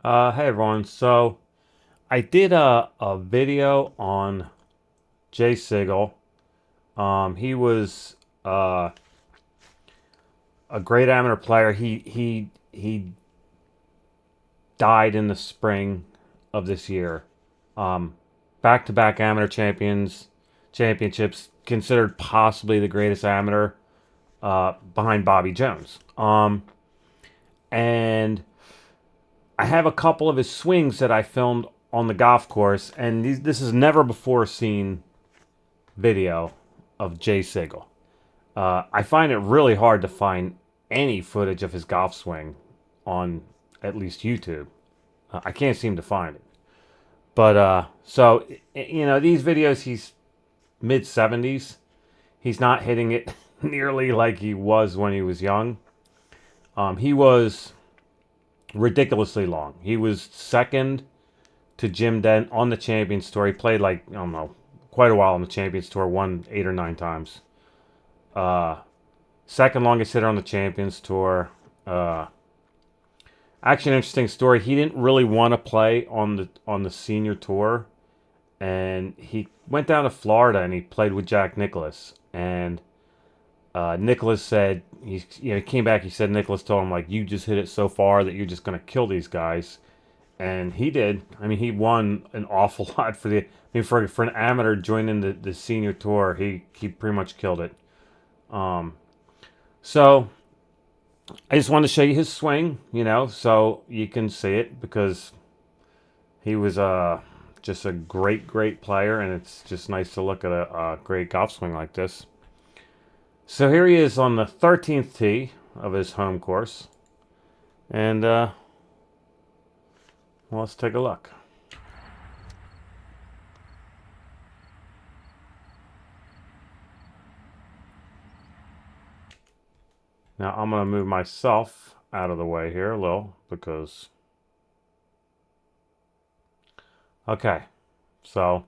Hey everyone. So I did a video on Jay Sigel. He was a great amateur player. He died in the spring of this year. Um, Back-to-back amateur championships, considered possibly the greatest amateur behind Bobby Jones. And I have a couple of his swings that I filmed on the golf course, and this is never before seen video of Jay Sigel. I find it really hard to find any footage of his golf swing on at least YouTube. I can't seem to find it. But these videos, he's mid 70s. He's not hitting it nearly like he was when he was young. He was ridiculously long. He was second to Jim Dent on the Champions Tour. He played like, I don't know, quite a while on the Champions Tour, won 8 or 9 times. Uh, Second longest hitter on the Champions Tour. Actually, an interesting story. He didn't really want to play on the Senior Tour, and he went down to Florida and he played with Jack Nicklaus. And Nicklaus said he came back. He said Nicklaus told him like, you just hit it so far that you're just gonna kill these guys, and he did. I mean, he won an awful lot for the. I mean, for an amateur joining the Senior Tour, he pretty much killed it. Um, so I just wanted to show you his swing, so you can see it because he was just a great player, and it's just nice to look at a great golf swing like this. So here he is on the 13th tee of his home course, and let's take a look. Now I'm going to move myself out of the way here a little because... Okay, so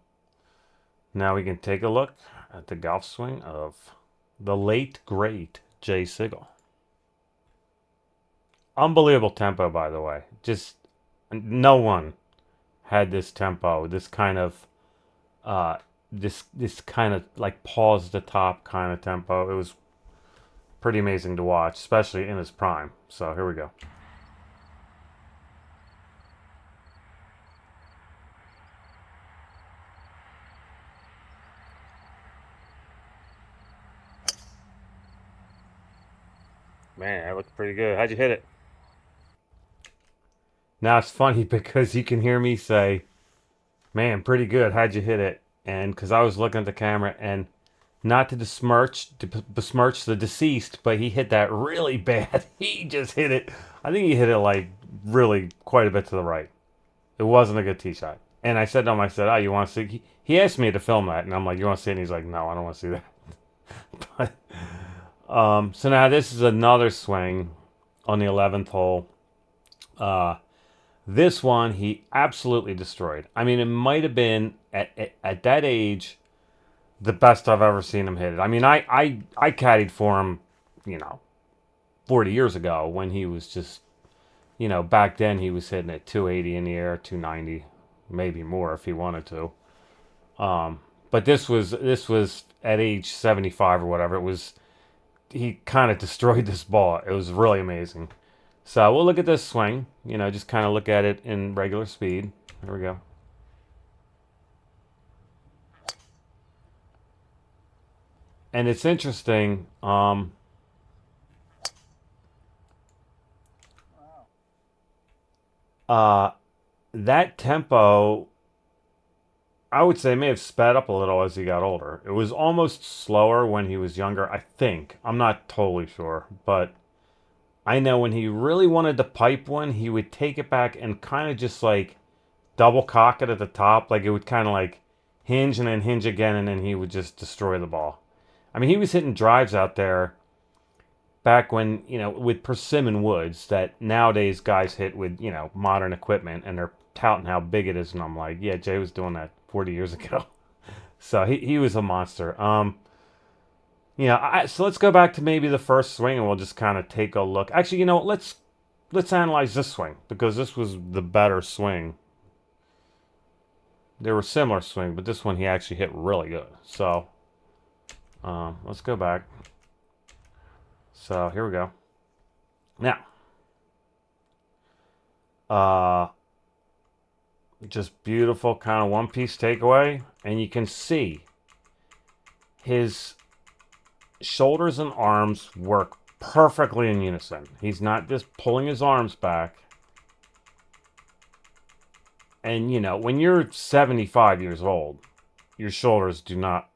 now we can take a look at the golf swing of the late, great Jay Sigel. Unbelievable tempo, by the way. Just no one had this tempo, this kind of this kind of like pause the top kind of tempo. It was pretty amazing to watch, especially in his prime. So here we go. Man, that looks pretty good. How'd you hit it? Now it's funny because you can hear me say, "Man, pretty good. How'd you hit it?" And because I was looking at the camera, and not to besmirch the deceased, but he hit that really bad. He just hit it. I think he hit it like really quite a bit to the right. It wasn't a good tee shot. And I said to him, I said, "Oh, you want to see?" He asked me to film that, and I'm like, "You want to see it?" And he's like, "No, I don't want to see that." But so now this is another swing on the 11th hole. Uh, this one he absolutely destroyed. I mean, it might have been at that age the best I've ever seen him hit it. I mean, I caddied for him, you know, 40 years ago when he was just, back then he was hitting at 280 in the air, 290, maybe more if he wanted to. But this was at age 75 or whatever. It was he kind of destroyed this ball. It was really amazing. So we'll look at this swing. Just kind of look at it in regular speed. Here we go. And it's interesting. Uh, that tempo, I would say, may have sped up a little as he got older. It was almost slower when he was younger, I think. I'm not totally sure, but I know when he really wanted to pipe one, he would take it back and kind of just like double cock it at the top. Like it would kind of like hinge and then hinge again, and then he would just destroy the ball. I mean, he was hitting drives out there back when, with persimmon woods that nowadays guys hit with, modern equipment, and they're touting how big it is. And I'm like, yeah, Jay was doing that 40 years ago. So he was a monster. So let's go back to maybe the first swing, and we'll just kind of take a look. Actually, let's let's analyze this swing because this was the better swing. There were similar swings, but this one he actually hit really good. So let's go back. So here we go. Now, just beautiful kind of one-piece takeaway, and you can see his shoulders and arms work perfectly in unison. He's not just pulling his arms back. And, you know, when you're 75 years old, your shoulders do not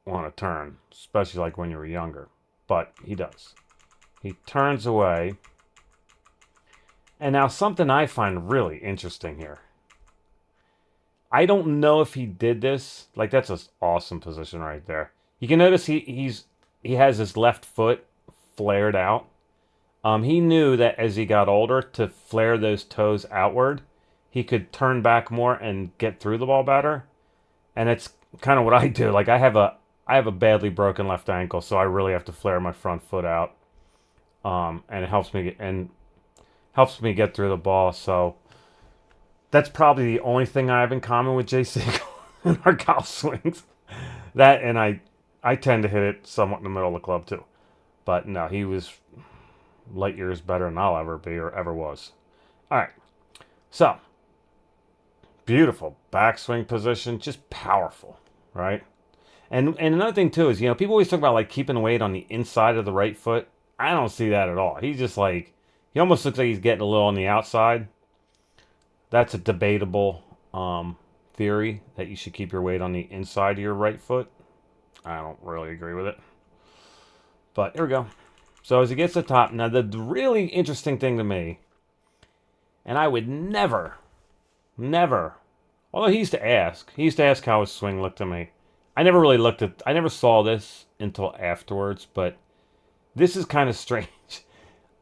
want to turn, especially like when you were younger. But he does. He turns away. And now something I find really interesting here. I don't know if he did this. Like, that's an awesome position right there. You can notice he has his left foot flared out. He knew that as he got older, to flare those toes outward, he could turn back more and get through the ball better. And it's kind of what I do. Like, I have a badly broken left ankle, so I really have to flare my front foot out. And it helps me get through the ball. So that's probably the only thing I have in common with Jay Sigel in our golf swings. That, and I tend to hit it somewhat in the middle of the club too. But no, he was light years better than I'll ever be or ever was. All right. So, beautiful backswing position, just powerful, right? And another thing too is, you know, people always talk about like keeping the weight on the inside of the right foot. I don't see that at all. He's just like, he almost looks like he's getting a little on the outside. That's a debatable theory that you should keep your weight on the inside of your right foot. I don't really agree with it. But here we go. So as he gets to the top, now the really interesting thing to me, and I would never, although he used to ask how his swing looked to me. I never saw this until afterwards, but this is kind of strange.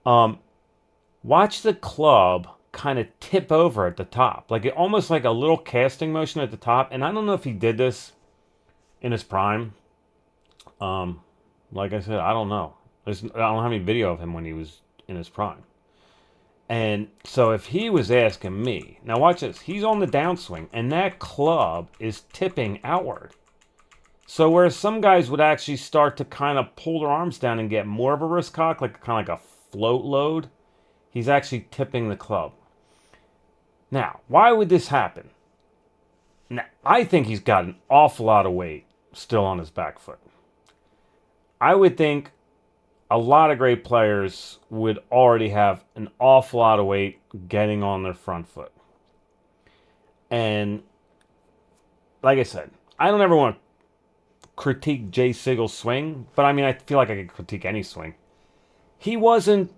Watch the club kind of tip over at the top, like almost like a little casting motion at the top. And I don't know if he did this in his prime. Like I said, I don't know. I don't have any video of him when he was in his prime. And so if he was asking me, now watch this, he's on the downswing, and that club is tipping outward. So whereas some guys would actually start to kind of pull their arms down and get more of a wrist cock, like kind of like a float load, he's actually tipping the club. Now, why would this happen? Now, I think he's got an awful lot of weight still on his back foot. I would think a lot of great players would already have an awful lot of weight getting on their front foot. And like I said, I don't ever want to critique Jay Sigel's swing, but I mean, I feel like I could critique any swing. He didn't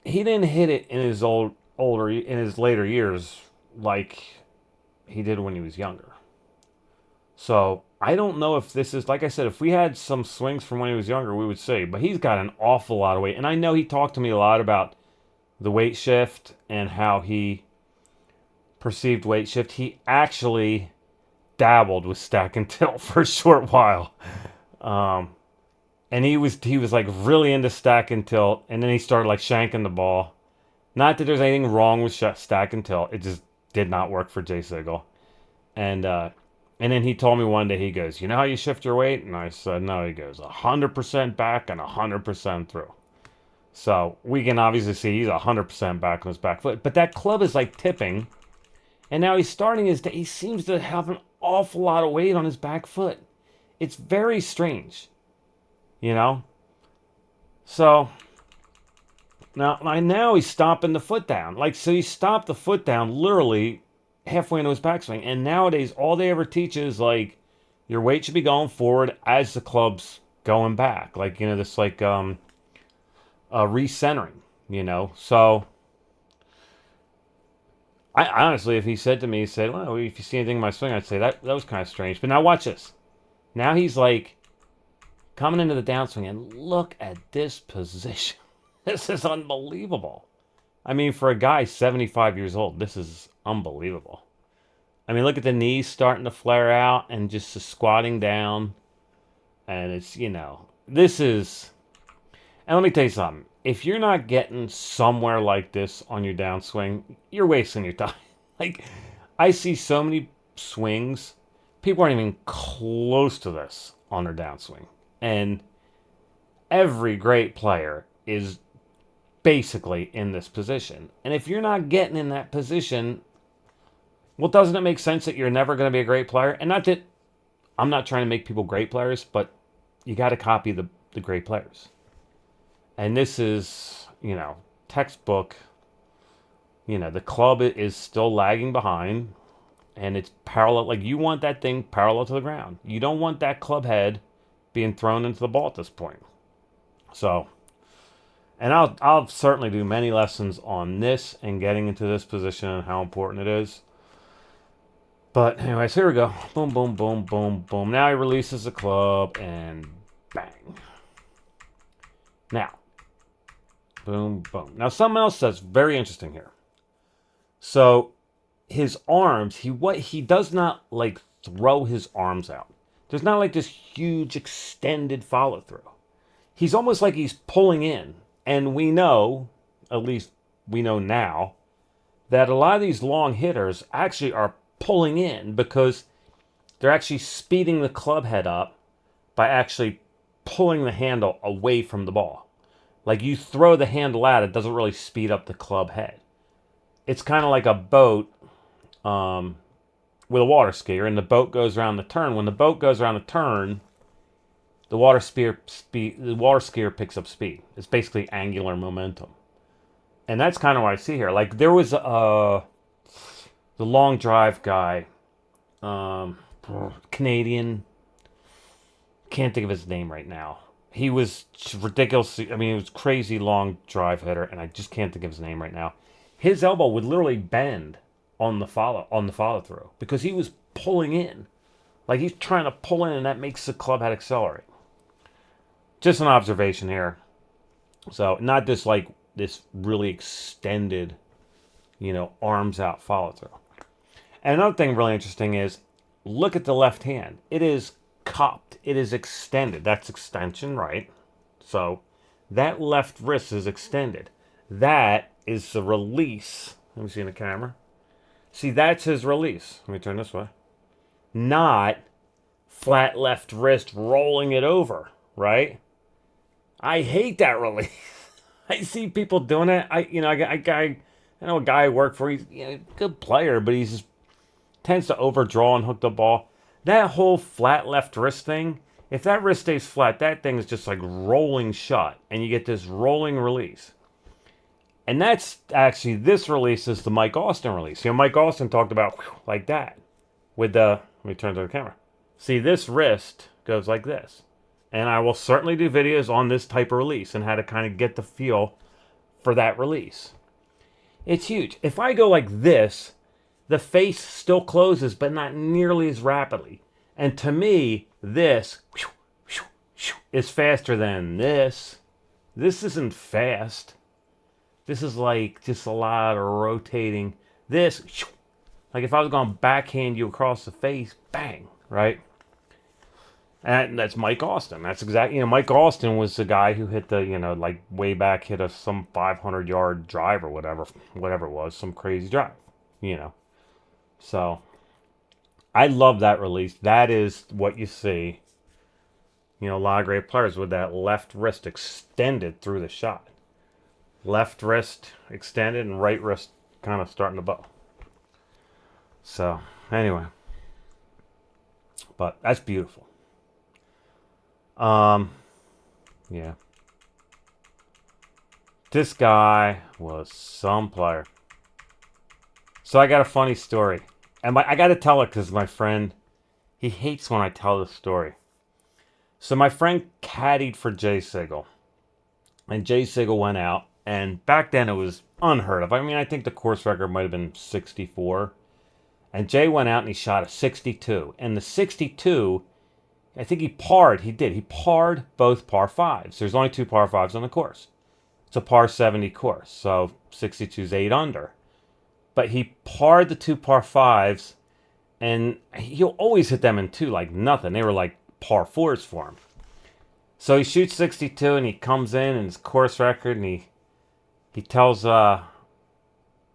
hit it in his later years like he did when he was younger. So I don't know if this is, like I said, if we had some swings from when he was younger, we would say, but he's got an awful lot of weight. And I know he talked to me a lot about the weight shift and how he perceived weight shift. He actually dabbled with stack and tilt for a short while. And he was like really into stack and tilt, and then he started like shanking the ball. Not that there's anything wrong with stack and tilt. It just did not work for Jay Sigel. And then he told me one day, he goes, you know how you shift your weight? And I said, no. He goes, 100% back and 100% through. So we can obviously see he's 100% back on his back foot. But that club is like tipping. And now he's starting his day. He seems to have an awful lot of weight on his back foot. It's very strange. You know? So now he's stomping the foot down. Like, so he stopped the foot down literally halfway into his backswing. And nowadays, all they ever teach is, like, your weight should be going forward as the club's going back. Like, you know, this, like, recentering, you know? So, I honestly, if he said to me, well, if you see anything in my swing, I'd say that was kind of strange. But now watch this. Now he's, like, coming into the downswing, and look at this position. This is unbelievable. I mean, for a guy 75 years old, this is unbelievable. I mean, look at the knees starting to flare out and just squatting down. And it's, you know, this is... And let me tell you something. if you're not getting somewhere like this on your downswing, you're wasting your time. Like, I see so many swings, people aren't even close to this on their downswing. And every great player is basically in this position. And if you're not getting in that position, well, doesn't it make sense that you're never going to be a great player? And not that I'm not trying to make people great players, but you got to copy the great players. And this is, textbook. The club is still lagging behind, and it's parallel. Like, you want that thing parallel to the ground. You don't want that club head being thrown into the ball at this point. So, and I'll certainly do many lessons on this and getting into this position and how important it is. But anyways, here we go. Boom, boom, boom, boom, boom. Now he releases the club and bang. Now, boom, boom. Now something else that's very interesting here. So his arms, he does not like throw his arms out. There's not like this huge extended follow through. He's almost like he's pulling in. And we know, at least we know now, that a lot of these long hitters actually are pulling in because they're actually speeding the club head up by actually pulling the handle away from the ball. Like, you throw the handle out, it doesn't really speed up the club head. It's kind of like a boat with a water skier, and the boat goes around the turn. When the boat goes around the turn, the water skier picks up speed. It's basically angular momentum. And that's kind of what I see here. Like, there was the long drive guy, Canadian, can't think of his name right now. He was ridiculous. I mean, he was crazy long drive hitter, and I just can't think of his name right now. His elbow would literally bend on the follow through because he was pulling in. Like, he's trying to pull in, and that makes the club head accelerate. Just an observation here. So, not this like this really extended, arms out follow through. And another thing really interesting is, look at the left hand. It is cupped. It is extended. That's extension, right? So that left wrist is extended. That is the release. Let me see in the camera. See, that's his release. Let me turn this way. Not flat left wrist rolling it over, right? I hate that release. I see people doing it. I know a guy I work for. He's a good player, but he's just tends to overdraw and hook the ball. That whole flat left wrist thing, if that wrist stays flat, that thing is just like rolling shut, and you get this rolling release. And that's actually, this release is the Mike Austin release. Mike Austin talked about like that with the, let me turn to the camera. See, this wrist goes like this. And I will certainly do videos on this type of release and how to kind of get the feel for that release. It's huge. If I go like this, the face still closes, but not nearly as rapidly. And to me, this is faster than this. This isn't fast. This is like just a lot of rotating. This, like if I was going to backhand you across the face, bang, right? And that's Mike Austin. That's exactly, Mike Austin was the guy who hit the, like way back, hit some 500-yard drive or whatever it was, some crazy drive, So, I love that release. That is what you see, a lot of great players with that left wrist extended through the shot. Left wrist extended and right wrist kind of starting to bow. So, anyway. But that's beautiful. Yeah. This guy was some player. So I got a funny story. And I got to tell it because my friend, he hates when I tell this story. So my friend caddied for Jay Sigel. And Jay Sigel went out. And back then it was unheard of. I mean, I think the course record might have been 64. And Jay went out and he shot a 62. And the 62, I think he parred. He did. He parred both par 5s. There's only 2 par 5s on the course. It's a par 70 course. So 62 is 8 under. But he parred the 2 par 5s. And he'll always hit them in 2 like nothing. They were like par 4s for him. So he shoots 62 and he comes in and his course record and he tells our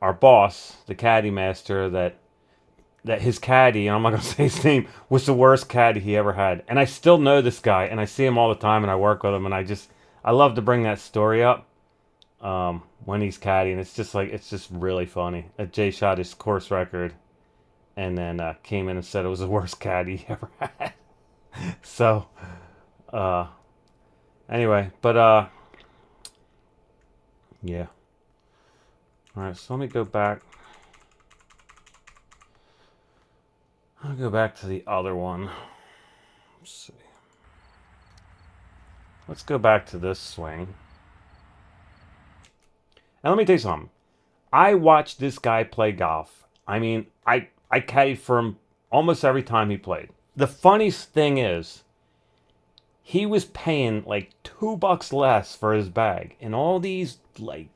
boss, the caddy master, that his caddy, and I'm not gonna say his name, was the worst caddy he ever had. And I still know this guy, and I see him all the time, and I work with him, and I love to bring that story up when he's caddying. It's just really funny. Jay shot his course record, and then came in and said it was the worst caddy he ever had. So, uh, anyway, but yeah. All right, so let me go back. I'll go back to the other one. Let's see. Let's go back to this swing. And let me tell you something. I watched this guy play golf. I mean, I caddied for him almost every time he played. The funniest thing is, he was paying like $2 less for his bag. And all these, like,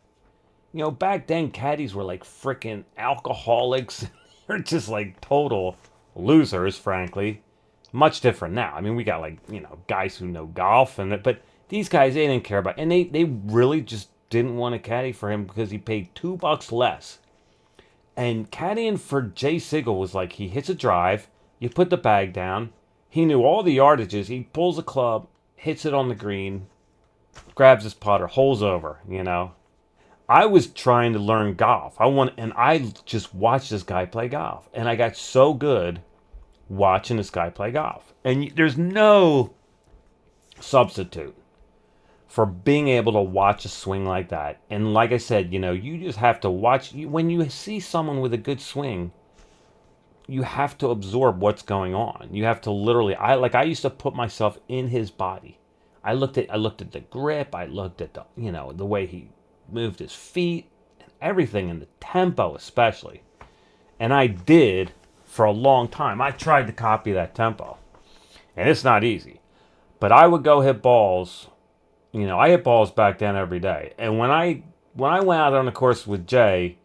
back then caddies were like freaking alcoholics. They're just like total losers, frankly. Much different now. I mean, we got like, guys who know golf, but these guys, they didn't care about, and they really just didn't want to caddy for him because he paid $2 less. And caddying for Jay Sigel was like, he hits a drive, you put the bag down, he knew all the yardages, he pulls a club, hits it on the green, grabs his putter, holes over, I was trying to learn golf. And I just watched this guy play golf. And I got so good watching this guy play golf. And there's no substitute for being able to watch a swing like that. And like I said, you just have to watch. When you see someone with a good swing, you have to absorb what's going on. You have to literally, I used to put myself in his body. I looked at the grip. I looked at the way he moved his feet and everything, and the tempo especially. And I did for a long time. I tried to copy that tempo, and it's not easy. But I would go hit balls. I hit balls back then every day. And when I went out on the course with Jay,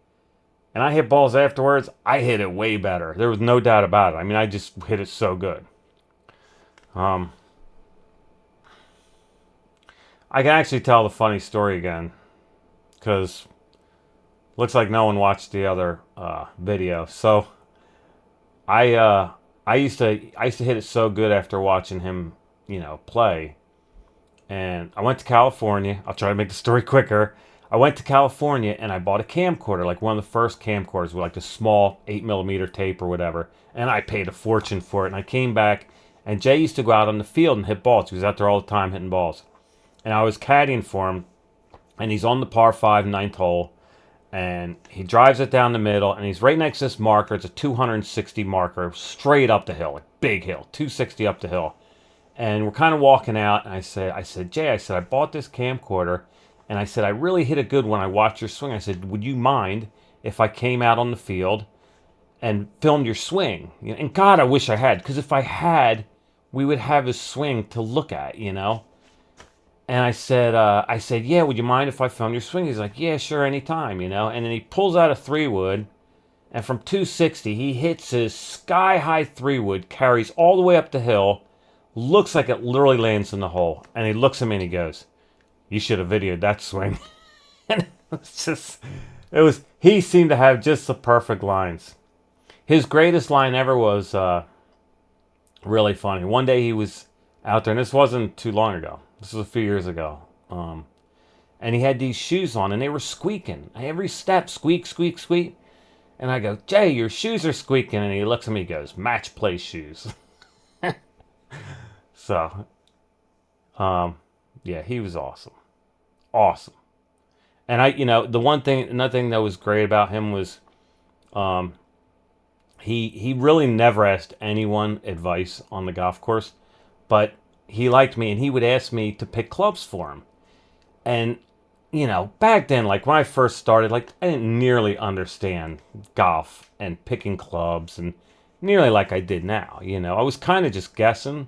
and I hit balls afterwards, I hit it way better. There was no doubt about it. I mean, I just hit it so good. I can actually tell the funny story again, because looks like no one watched the other video. So I used to hit it so good after watching him, play. And I went to California. I'll try to make the story quicker. I went to California and I bought a camcorder, like one of the first camcorders with like the small 8mm tape or whatever. And I paid a fortune for it. And I came back, and Jay used to go out on the field and hit balls. He was out there all the time hitting balls. And I was caddying for him, and he's on the par 5 ninth hole. And he drives it down the middle, and he's right next to this marker. It's a 260 marker, straight up the hill, like big hill, 260 up the hill. And we're kind of walking out, and I said, Jay, I bought this camcorder, and I said, I really hit it good when I watched your swing. I said, would you mind if I came out on the field and filmed your swing? And God, I wish I had, because if I had, we would have his swing to look at, And I said, yeah, would you mind if I filmed your swing? He's like, yeah, sure, anytime, And then he pulls out a 3-wood, and from 260, he hits his sky-high 3-wood, carries all the way up the hill, looks like it literally lands in the hole. And he looks at me and he goes, you should have videoed that swing. And he seemed to have just the perfect lines. His greatest line ever was really funny. One day he was out there, and this wasn't too long ago. This was a few years ago. And he had these shoes on, and they were squeaking. Every step, squeak, squeak, squeak. And I go, Jay, your shoes are squeaking. And he looks at me and goes, match play shoes. So, yeah, he was awesome. Awesome. And another thing that was great about him was, he really never asked anyone advice on the golf course, but he liked me, and he would ask me to pick clubs for him. And, back then, like when I first started, like I didn't nearly understand golf and picking clubs and nearly like I did now. I was kind of just guessing.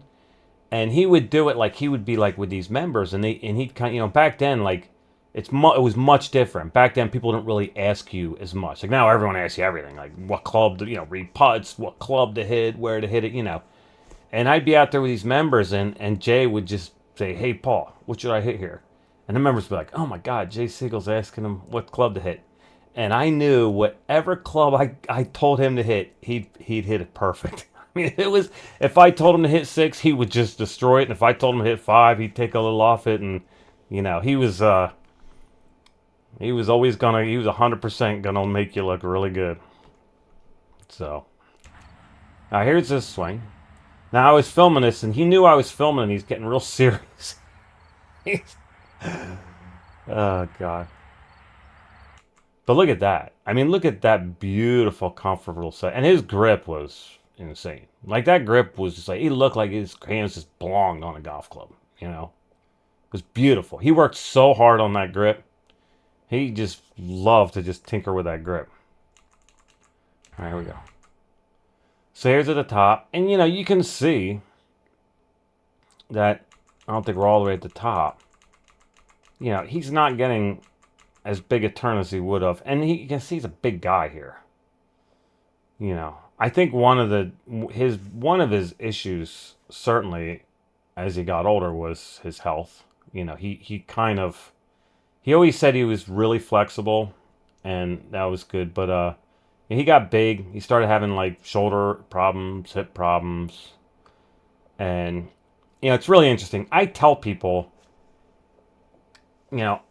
And he would do it like he would be like with these members, and he'd kind of, back then, like it was much different. Back then, people didn't really ask you as much. Like now, everyone asks you everything, like what club to, read putts, what club to hit, where to hit it, And I'd be out there with these members, and Jay would just say, hey, Paul, what should I hit here? And the members would be like, oh my God, Jay Siegel's asking him what club to hit. And I knew whatever club I told him to hit, he'd hit it perfect. I mean, it was, if I told him to hit 6, he would just destroy it. And if I told him to hit 5, he'd take a little off it. And, he was always gonna, he was 100% gonna make you look really good. So, now here's this swing. Now I was filming this, and he knew I was filming, and he's getting real serious. Oh, God. But look at that. I mean, look at that beautiful, comfortable set. And his grip was insane. Like, that grip was just like, he looked like his hands just belonged on a golf club, you know? It was beautiful. He worked so hard on that grip. He just loved to just tinker with that grip. All right, here we go. So here's at the top. And, you can see that, I don't think we're all the way at the top. He's not getting as big a turn as he would have. And you can see he's a big guy here. I think one of his issues, certainly, as he got older, was his health. He always said he was really flexible, and that was good. But he got big. He started having like shoulder problems, hip problems, and it's really interesting. I tell people,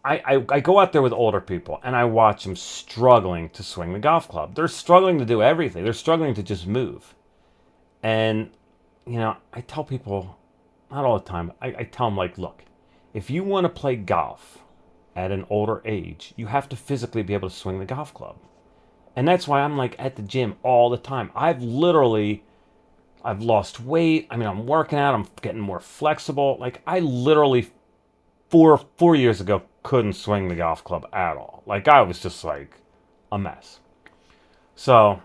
I go out there with older people, and I watch them struggling to swing the golf club. They're struggling to do everything. They're struggling to just move. And, I tell people, not all the time, I tell them, like, look, if you want to play golf at an older age, you have to physically be able to swing the golf club. And that's why I'm, like, at the gym all the time. I've lost weight. I mean, I'm working out. I'm getting more flexible. Like, I literally 4 years ago couldn't swing the golf club at all. Like, I was just like a mess. So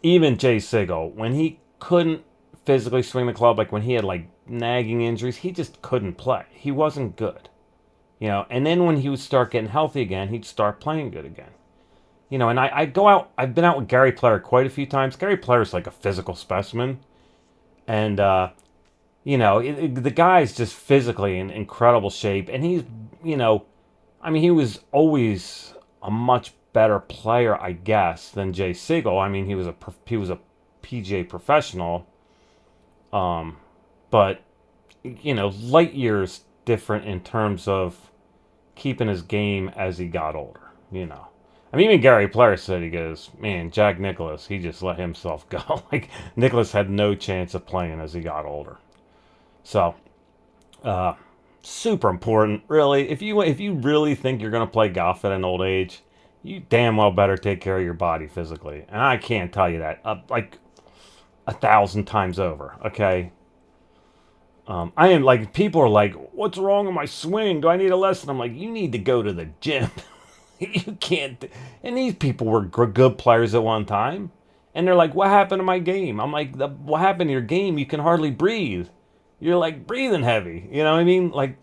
even Jay Sigel, when he couldn't physically swing the club, like when he had like nagging injuries, he just couldn't play. He wasn't good. And then when he would start getting healthy again, he'd start playing good again. And I go out, I've been out with Gary Player quite a few times. Gary Player's like a physical specimen. And the guy's just physically in incredible shape, and he's, he was always a much better player, I guess, than Jay Sigel. I mean, he was a PGA professional, but light years different in terms of keeping his game as he got older. I mean, even Gary Player said, he goes, man, Jack Nicklaus, he just let himself go. Like, Nicklaus had no chance of playing as he got older. So, super important, really. If you really think you're going to play golf at an old age, you damn well better take care of your body physically. And I can't tell you that like 1,000 times over, okay? I am like, people are like, what's wrong with my swing? Do I need a lesson? I'm like, you need to go to the gym. You can't. And these people were good players at one time. And they're like, what happened to my game? I'm like, what happened to your game? You can hardly breathe. You're like breathing heavy. You know what I mean? Like,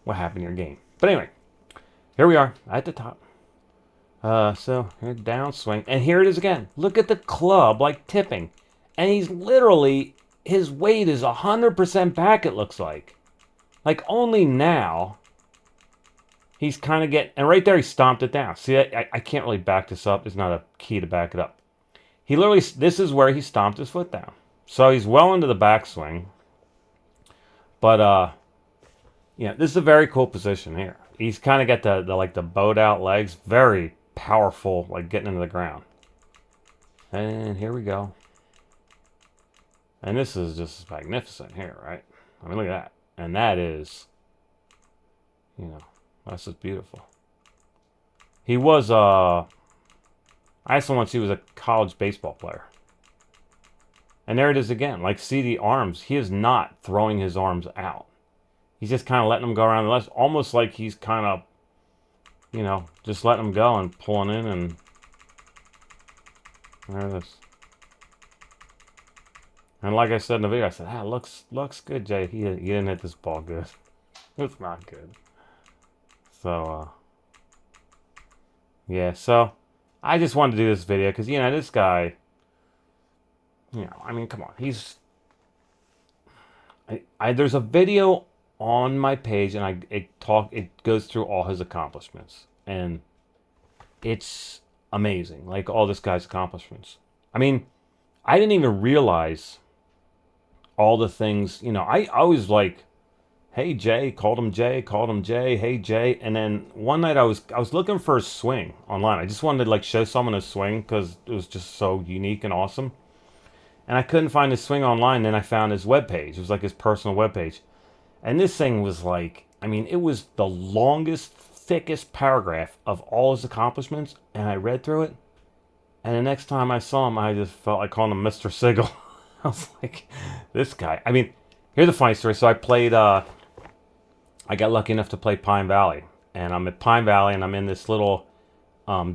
what happened to your game? But anyway, here we are at the top. So here, downswing. And here it is again. Look at the club like tipping. And he's literally, his weight is 100% back, it looks like. Like, only now he's kind of getting, and right there he stomped it down. See, I can't really back this up. There's not a key to back it up. He literally, this is where he stomped his foot down. So he's well into the backswing. But, this is a very cool position here. He's kind of got the like the bowed out legs. Very powerful, like getting into the ground. And here we go. And this is just magnificent here, right? I mean, look at that. And that is, that's just beautiful. He was, I asked him once, he was a college baseball player. And there it is again. Like, see the arms. He is not throwing his arms out. He's just kind of letting them go around the left. Almost like he's kind of, just letting them go and pulling in. And there it is. And like I said in the video, I said, looks good, Jay. He didn't hit this ball good. It's not good. So, yeah. So, I just wanted to do this video because, this guy... I mean, come on. There's a video on my page, and it goes through all his accomplishments, and it's amazing. Like all this guy's accomplishments. I mean, I didn't even realize all the things. I was like, "Hey Jay," called him Jay. "Hey Jay," and then one night I was looking for a swing online. I just wanted to like show someone a swing because it was just so unique and awesome. And I couldn't find his swing online. Then I found his webpage. It was like his personal webpage. And this thing was like, I mean, it was the longest, thickest paragraph of all his accomplishments. And I read through it. And the next time I saw him, I just felt like calling him Mr. Sigel. I was like, this guy. I mean, here's the funny story. So I got lucky enough to play Pine Valley. And I'm at Pine Valley, and I'm in this little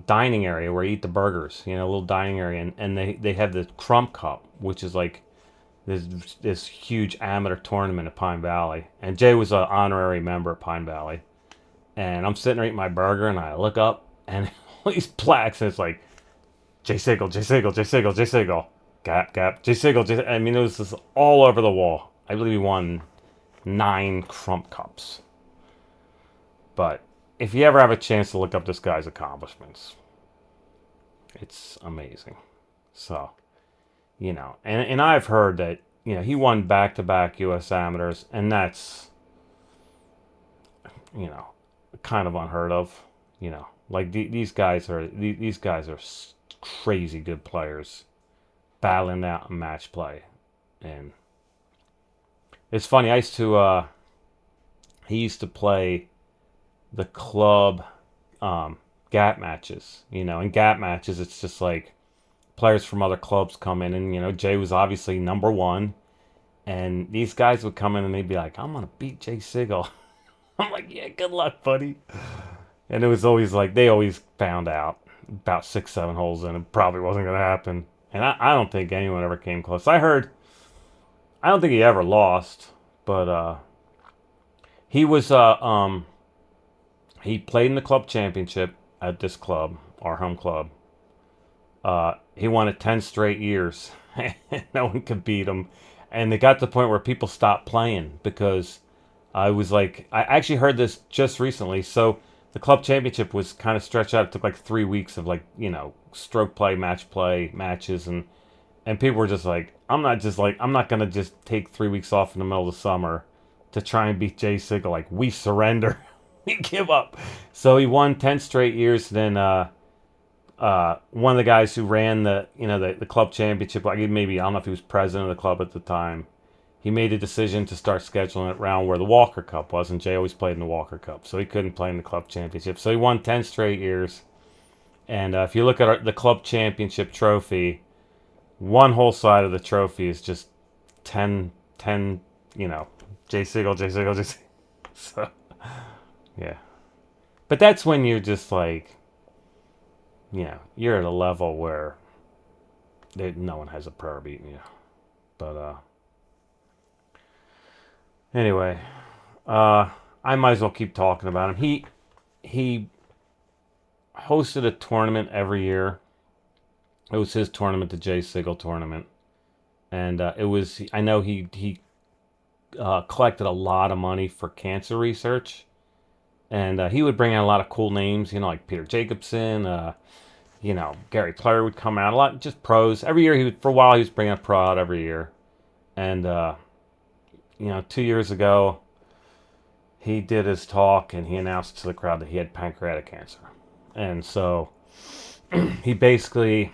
dining area where you eat the burgers, a little dining area. And they have the Crump Cup, which is like this huge amateur tournament at Pine Valley, and Jay was an honorary member at Pine Valley. And I'm sitting there eating my burger, and I look up, and all these plaques, and it's like Jay Sigel, Jay Sigel, Jay Sigel, Jay Sigel, Gap, Jay Sigel, Jay. I mean, it was just all over the wall. I believe he won 9 Crump Cups. But if you ever have a chance to look up this guy's accomplishments, it's amazing. So, and I've heard that he won back-to-back U.S. amateurs, and that's kind of unheard of. Like these guys are crazy good players, battling out in match play, and it's funny. He used to play the club gap matches. In gap matches, it's just like players from other clubs come in, and Jay was obviously number one, and these guys would come in and they'd be like, "I'm gonna beat Jay Sigel." I'm like, "Yeah, good luck, buddy." And it was always like they always found out about 6, 7 holes in, it probably wasn't gonna happen. And I don't think anyone ever came close. I don't think he ever lost, but he was he played in the club championship at this club, our home club. He won it 10 straight years. No one could beat him. And it got to the point where people stopped playing because I was like, I actually heard this just recently. So the club championship was kind of stretched out. It took like 3 weeks of like, stroke play, matches. And people were just like, I'm not going to just take 3 weeks off in the middle of the summer to try and beat Jay Sigel. Like, we surrender. We give up. So he won 10 straight years. Then, one of the guys who ran the club championship, like maybe I don't know if he was president of the club at the time, he made a decision to start scheduling it around where the Walker Cup was, and Jay always played in the Walker Cup, so he couldn't play in the club championship. So he won 10 straight years, and if you look at the club championship trophy, one whole side of the trophy is just 10, Jay Sigel, Jay Sigel, Jay Sigel. So yeah, but that's when you're just like, you're at a level where no one has a prayer beating you. But anyway, I might as well keep talking about him. He hosted a tournament every year. It was his tournament, the Jay Sigel tournament, and it was. I know he collected a lot of money for cancer research, and he would bring out a lot of cool names. Like Peter Jacobson. Gary Player would come out a lot, just pros. Every year, for a while, he was bringing a pro out every year. And, 2 years ago, he did his talk and he announced to the crowd that he had pancreatic cancer. And so he basically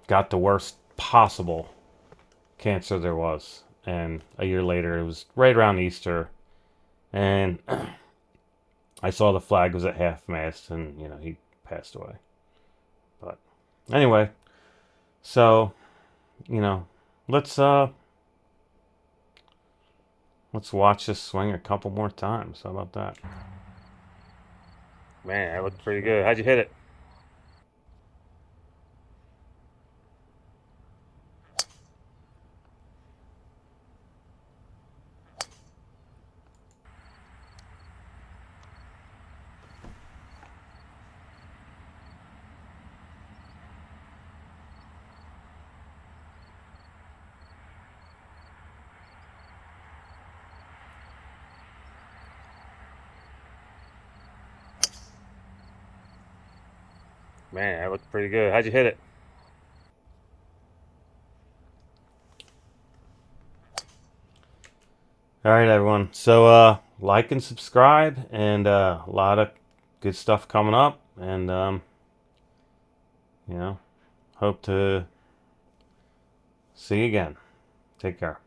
got the worst possible cancer there was. And a year later, it was right around Easter. And I saw the flag was at half-mast and, he passed away. But anyway, so, let's watch this swing a couple more times. How about that? Man, that looked pretty good. How'd you hit it? Man, that looked pretty good. How'd you hit it? All right, everyone. So, like and subscribe, and a lot of good stuff coming up. And, you know, hope to see you again. Take care.